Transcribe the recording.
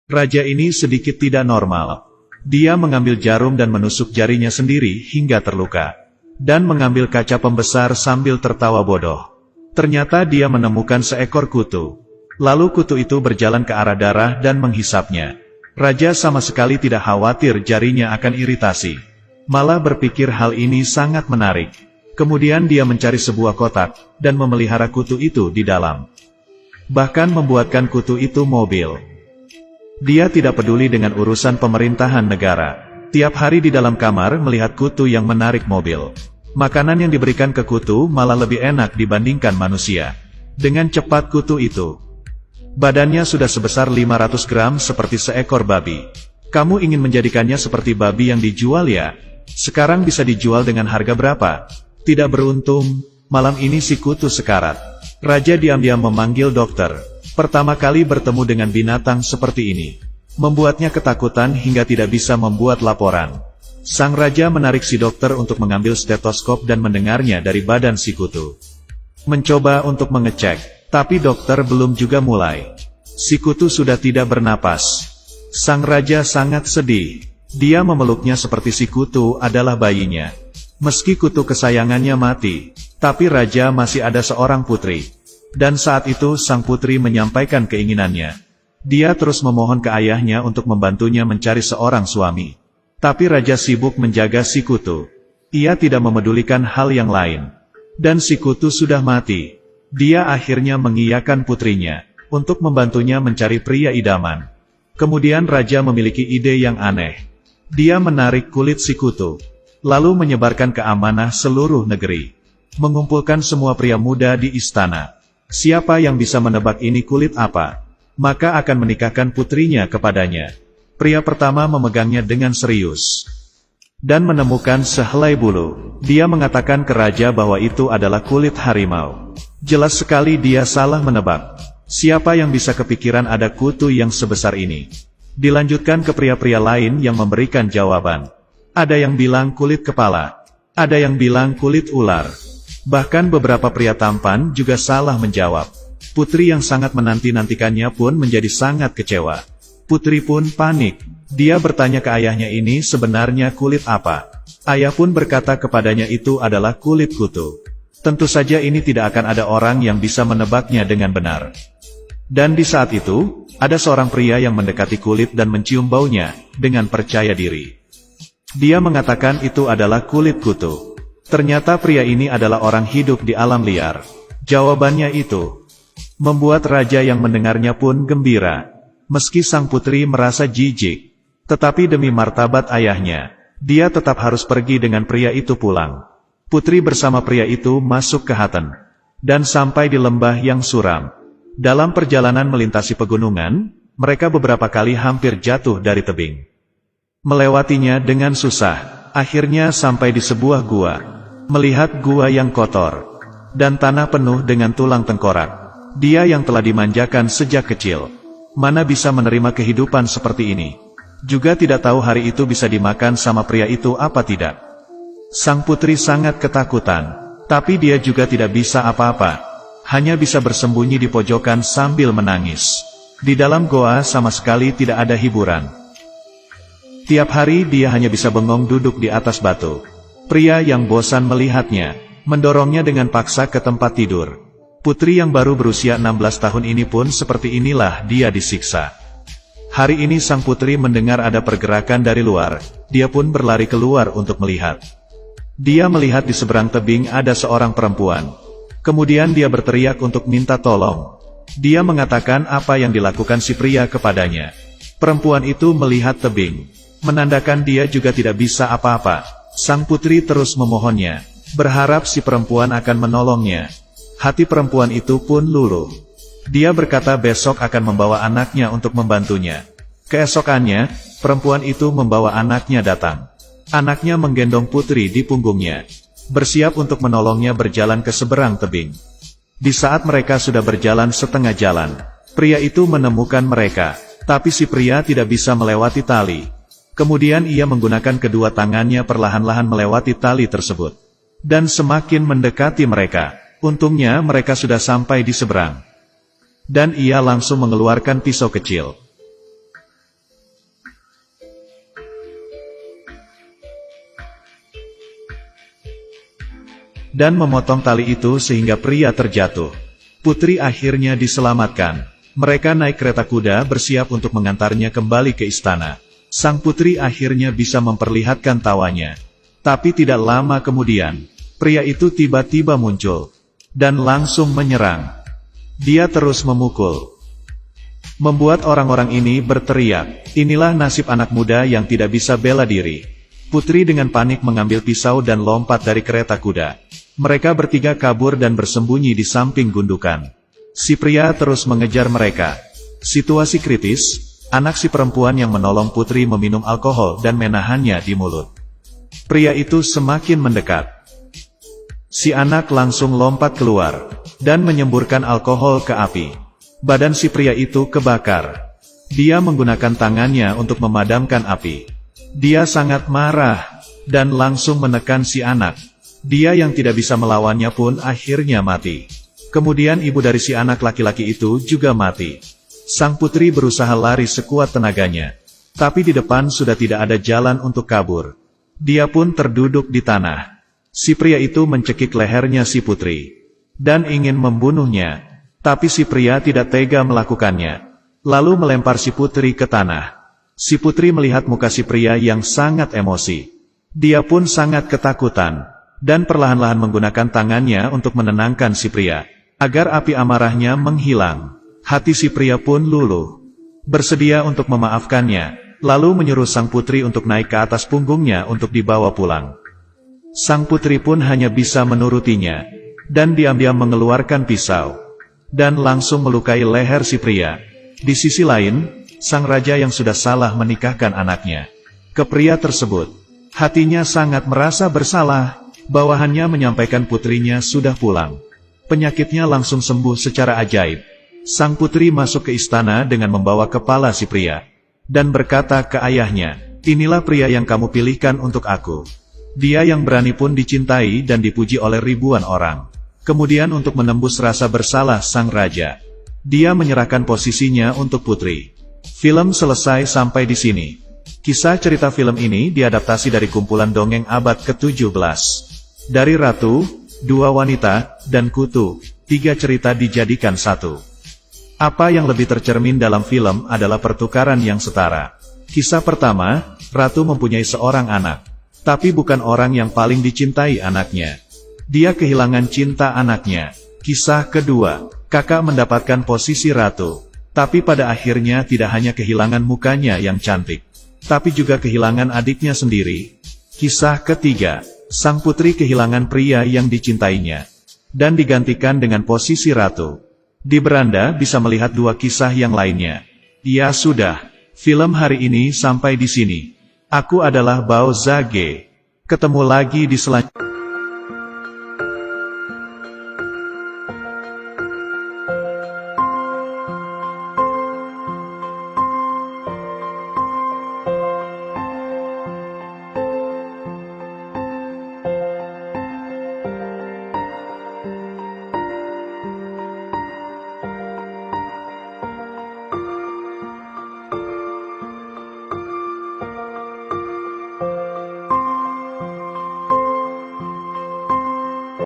Raja ini sedikit tidak normal. Dia mengambil jarum dan menusuk jarinya sendiri hingga terluka. Dan mengambil kaca pembesar sambil tertawa bodoh. Ternyata dia menemukan seekor kutu. Lalu kutu itu berjalan ke arah darah dan menghisapnya. Raja sama sekali tidak khawatir jarinya akan iritasi. Malah berpikir hal ini sangat menarik. Kemudian dia mencari sebuah kotak, dan memelihara kutu itu di dalam. Bahkan membuatkan kutu itu mobil. Dia tidak peduli dengan urusan pemerintahan negara. Tiap hari di dalam kamar melihat kutu yang menarik mobil. Makanan yang diberikan ke kutu malah lebih enak dibandingkan manusia. Dengan cepat kutu itu. Badannya sudah sebesar 500 gram seperti seekor babi. Kamu ingin menjadikannya seperti babi yang dijual ya? Sekarang bisa dijual dengan harga berapa? Tidak beruntung, malam ini si kutu sekarat. Raja diam-diam memanggil dokter. Pertama kali bertemu dengan binatang seperti ini. Membuatnya ketakutan hingga tidak bisa membuat laporan. Sang raja menarik si dokter untuk mengambil stetoskop dan mendengarnya dari badan si kutu. Mencoba untuk mengecek, tapi dokter belum juga mulai. Si kutu sudah tidak bernapas. Sang raja sangat sedih. Dia memeluknya seperti si kutu adalah bayinya. Meski kutu kesayangannya mati, tapi raja masih ada seorang putri. Dan saat itu sang putri menyampaikan keinginannya. Dia terus memohon ke ayahnya untuk membantunya mencari seorang suami. Tapi raja sibuk menjaga si kutu. Ia tidak memedulikan hal yang lain. Dan si kutu sudah mati. Dia akhirnya mengiyakan putrinya untuk membantunya mencari pria idaman. Kemudian raja memiliki ide yang aneh. Dia menarik kulit si kutu, lalu menyebarkan ke amanah seluruh negeri. Mengumpulkan semua pria muda di istana. Siapa yang bisa menebak ini kulit apa, maka akan menikahkan putrinya kepadanya. Pria pertama memegangnya dengan serius. Dan menemukan sehelai bulu. Dia mengatakan ke raja bahwa itu adalah kulit harimau. Jelas sekali dia salah menebak. Siapa yang bisa kepikiran ada kutu yang sebesar ini? Dilanjutkan ke pria-pria lain yang memberikan jawaban. Ada yang bilang kulit kepala. Ada yang bilang kulit ular. Bahkan beberapa pria tampan juga salah menjawab. Putri yang sangat menanti-nantikannya pun menjadi sangat kecewa. Putri pun panik. Dia bertanya ke ayahnya ini sebenarnya kulit apa. Ayah pun berkata kepadanya itu adalah kulit kutu. Tentu saja ini tidak akan ada orang yang bisa menebaknya dengan benar. Dan di saat itu, ada seorang pria yang mendekati kulit dan mencium baunya, dengan percaya diri. Dia mengatakan itu adalah kulit kutu. Ternyata pria ini adalah orang hidup di alam liar. Jawabannya itu membuat raja yang mendengarnya pun gembira. Meski sang putri merasa jijik, tetapi demi martabat ayahnya, dia tetap harus pergi dengan pria itu pulang. Putri bersama pria itu masuk ke Haten, dan sampai di lembah yang suram. Dalam perjalanan melintasi pegunungan, mereka beberapa kali hampir jatuh dari tebing. Melewatinya dengan susah, akhirnya sampai di sebuah gua. Melihat gua yang kotor, dan tanah penuh dengan tulang tengkorak. Dia yang telah dimanjakan sejak kecil, mana bisa menerima kehidupan seperti ini. Juga tidak tahu hari itu bisa dimakan sama pria itu apa tidak. Sang putri sangat ketakutan, tapi dia juga tidak bisa apa-apa. Hanya bisa bersembunyi di pojokan sambil menangis. Di dalam goa sama sekali tidak ada hiburan. Tiap hari dia hanya bisa bengong duduk di atas batu. Pria yang bosan melihatnya, mendorongnya dengan paksa ke tempat tidur. Putri yang baru berusia 16 tahun ini pun seperti inilah dia disiksa. Hari ini sang putri mendengar ada pergerakan dari luar, dia pun berlari keluar untuk melihat. Dia melihat di seberang tebing ada seorang perempuan. Kemudian dia berteriak untuk minta tolong. Dia mengatakan apa yang dilakukan si pria kepadanya. Perempuan itu melihat tebing, menandakan dia juga tidak bisa apa-apa. Sang putri terus memohonnya, berharap si perempuan akan menolongnya. Hati perempuan itu pun luluh. Dia berkata besok akan membawa anaknya untuk membantunya. Keesokannya, perempuan itu membawa anaknya datang. Anaknya menggendong putri di punggungnya, bersiap untuk menolongnya berjalan ke seberang tebing. Di saat mereka sudah berjalan setengah jalan, pria itu menemukan mereka, tapi si pria tidak bisa melewati tali. Kemudian ia menggunakan kedua tangannya perlahan-lahan melewati tali tersebut. Dan semakin mendekati mereka. Untungnya mereka sudah sampai di seberang. Dan ia langsung mengeluarkan pisau kecil. dan memotong tali itu sehingga pria terjatuh. Putri akhirnya diselamatkan. Mereka naik kereta kuda bersiap untuk mengantarnya kembali ke istana. Sang putri akhirnya bisa memperlihatkan tawanya. Tapi tidak lama kemudian, pria itu tiba-tiba muncul dan langsung menyerang. Dia terus memukul, membuat orang-orang ini berteriak. Inilah nasib anak muda yang tidak bisa bela diri. Putri dengan panik mengambil pisau dan lompat dari kereta kuda. Mereka bertiga kabur dan bersembunyi di samping gundukan. Si pria terus mengejar mereka. Situasi kritis, anak si perempuan yang menolong putri meminum alkohol dan menahannya di mulut. Pria itu semakin mendekat. Si anak langsung lompat keluar dan menyemburkan alkohol ke api. Badan si pria itu kebakar. Dia menggunakan tangannya untuk memadamkan api. Dia sangat marah dan langsung menekan si anak. Dia yang tidak bisa melawannya pun akhirnya mati. Kemudian ibu dari si anak laki-laki itu juga mati. Sang putri berusaha lari sekuat tenaganya. Tapi di depan sudah tidak ada jalan untuk kabur. Dia pun terduduk di tanah. Si pria itu mencekik lehernya si putri dan ingin membunuhnya. Tapi si pria tidak tega melakukannya. Lalu melempar si putri ke tanah. Si putri melihat muka si pria yang sangat emosi. Dia pun sangat ketakutan dan perlahan-lahan menggunakan tangannya untuk menenangkan si pria, agar api amarahnya menghilang. Hati si pria pun luluh. Bersedia untuk memaafkannya, lalu menyuruh sang putri untuk naik ke atas punggungnya untuk dibawa pulang. Sang putri pun hanya bisa menurutinya, dan diam-diam mengeluarkan pisau, dan langsung melukai leher si pria. Di sisi lain, sang raja yang sudah salah menikahkan anaknya ke pria tersebut, hatinya sangat merasa bersalah. Bawahannya menyampaikan putrinya sudah pulang. Penyakitnya langsung sembuh secara ajaib. Sang putri masuk ke istana dengan membawa kepala si pria, dan berkata ke ayahnya, "Inilah pria yang kamu pilihkan untuk aku. Dia yang berani pun dicintai dan dipuji oleh ribuan orang." Kemudian untuk menembus rasa bersalah sang raja, dia menyerahkan posisinya untuk putri. Film selesai sampai di sini. Kisah cerita film ini diadaptasi dari kumpulan dongeng abad ke-17. Dari Ratu, Dua Wanita, dan Kutu, 3 cerita dijadikan satu. Apa yang lebih tercermin dalam film adalah pertukaran yang setara. Kisah pertama, Ratu mempunyai seorang anak, tapi bukan orang yang paling dicintai anaknya. Dia kehilangan cinta anaknya. Kisah kedua, kakak mendapatkan posisi Ratu, tapi pada akhirnya tidak hanya kehilangan mukanya yang cantik, tapi juga kehilangan adiknya sendiri. Kisah ketiga, sang putri kehilangan pria yang dicintainya, dan digantikan dengan posisi Ratu. Di beranda bisa melihat 2 kisah yang lainnya. Ya sudah, film hari ini sampai di sini. Aku adalah Bao Zage. Ketemu lagi di selanjutnya.